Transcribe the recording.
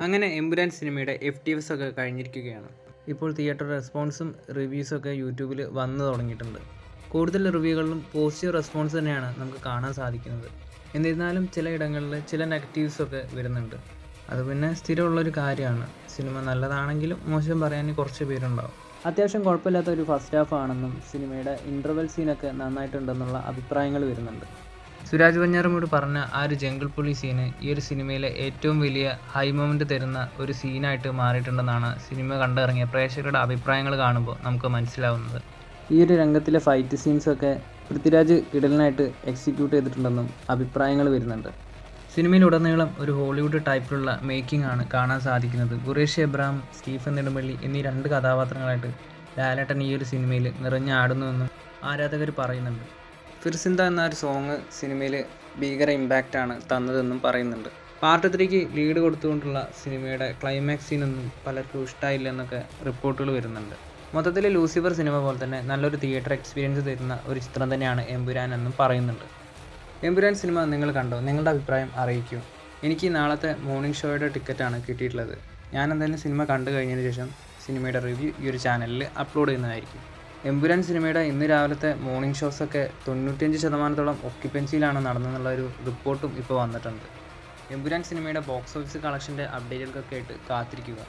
അങ്ങനെ എമ്പുരാൻ സിനിമയുടെ FTFs ഒക്കെ കഴിഞ്ഞിരിക്കുകയാണ്. ഇപ്പോൾ തിയേറ്റർ റെസ്പോൺസും റിവ്യൂസൊക്കെ യൂട്യൂബിൽ വന്നു തുടങ്ങിയിട്ടുണ്ട്. കൂടുതൽ റിവ്യൂകളിലും പോസിറ്റീവ് റെസ്പോൺസ് തന്നെയാണ് നമുക്ക് കാണാൻ സാധിക്കുന്നത്. എന്നിരുന്നാലും ചിലയിടങ്ങളിൽ ചില നെഗറ്റീവ്സൊക്കെ വരുന്നുണ്ട്. അത് പിന്നെ സ്ഥിരമുള്ളൊരു കാര്യമാണ്. സിനിമ നല്ലതാണെങ്കിലും മോശം പറയാൻ കുറച്ച് പേരുണ്ടാവും. അത്യാവശ്യം കുഴപ്പമില്ലാത്ത ഒരു ഫസ്റ്റ് ഹാഫ് ആണെന്നും സിനിമയുടെ ഇൻ്റർവെൽ സീനൊക്കെ നന്നായിട്ടുണ്ടെന്നുള്ള അഭിപ്രായങ്ങൾ വരുന്നുണ്ട്. സുരാജ് വെഞ്ഞാറമൂട് പറഞ്ഞ ആ ഒരു ജംഗിൾ പുലി സീന് ഈ ഒരു സിനിമയിലെ ഏറ്റവും വലിയ ഹൈ മൊമെൻറ്റ് തരുന്ന ഒരു സീനായിട്ട് മാറിയിട്ടുണ്ടെന്നാണ് സിനിമ കണ്ടിറങ്ങിയ പ്രേക്ഷകരുടെ അഭിപ്രായങ്ങൾ കാണുമ്പോൾ നമുക്ക് മനസ്സിലാവുന്നത്. ഈ ഒരു രംഗത്തിലെ ഫൈറ്റ് സീൻസൊക്കെ പൃഥ്വിരാജ് കിടലിനായിട്ട് എക്സിക്യൂട്ട് ചെയ്തിട്ടുണ്ടെന്നും അഭിപ്രായങ്ങൾ വരുന്നുണ്ട്. സിനിമയിലുടനീളം ഒരു ഹോളിവുഡ് ടൈപ്പിലുള്ള മേക്കിംഗ് ആണ് കാണാൻ സാധിക്കുന്നത്. ഖുറേഷി എബ്രഹാം, സ്റ്റീഫൻ നെടുമ്പള്ളി എന്നീ 2 കഥാപാത്രങ്ങളായിട്ട് ലാലേട്ടൻ ഈ ഒരു സിനിമയിൽ നിറഞ്ഞാടുന്നുവെന്നും ആരാധകർ പറയുന്നുണ്ട്. ഫിർസിന്ത എന്ന ഒരു സോങ് സിനിമയിൽ ഭീകര ഇമ്പാക്റ്റാണ് തന്നതെന്നും പറയുന്നുണ്ട്. പാർട്ട് 3ക്ക് ലീഡ് കൊടുത്തുകൊണ്ടുള്ള സിനിമയുടെ ക്ലൈമാക്സ് സീനൊന്നും പലർക്കും ഇഷ്ടമായില്ല എന്നൊക്കെ റിപ്പോർട്ടുകൾ വരുന്നുണ്ട്. മൊത്തത്തിൽ ലൂസിഫർ സിനിമ പോലെ തന്നെ നല്ലൊരു തിയേറ്റർ എക്സ്പീരിയൻസ് തരുന്ന ഒരു ചിത്രം തന്നെയാണ് എമ്പുരാൻ എന്നും പറയുന്നുണ്ട്. എമ്പുരാൻ സിനിമ നിങ്ങൾ കണ്ടോ? നിങ്ങളുടെ അഭിപ്രായം അറിയിക്കൂ. എനിക്ക് നാളത്തെ മോർണിംഗ് ഷോയുടെ ടിക്കറ്റാണ് കിട്ടിയിട്ടുള്ളത്. ഞാൻ എന്തായാലും സിനിമ കണ്ടു കഴിഞ്ഞതിന് ശേഷം സിനിമയുടെ റിവ്യൂ ഈ ഒരു ചാനലിൽ അപ്ലോഡ് ചെയ്യുന്നതായിരിക്കും. എമ്പുരാൻ സിനിമയുടെ ഇന്ന് രാവിലത്തെ മോർണിംഗ് ഷോസൊക്കെ 95% ഒക്യുപ്പൻസിയിലാണ് നടന്നെന്നുള്ള ഒരു റിപ്പോർട്ടും ഇപ്പോൾ വന്നിട്ടുണ്ട്. എമ്പുരാൻ സിനിമയുടെ ബോക്സ് ഓഫീസ് കളക്ഷൻ്റെ അപ്ഡേറ്റുകൾക്കൊക്കെ ആയിട്ട് കാത്തിരിക്കുക.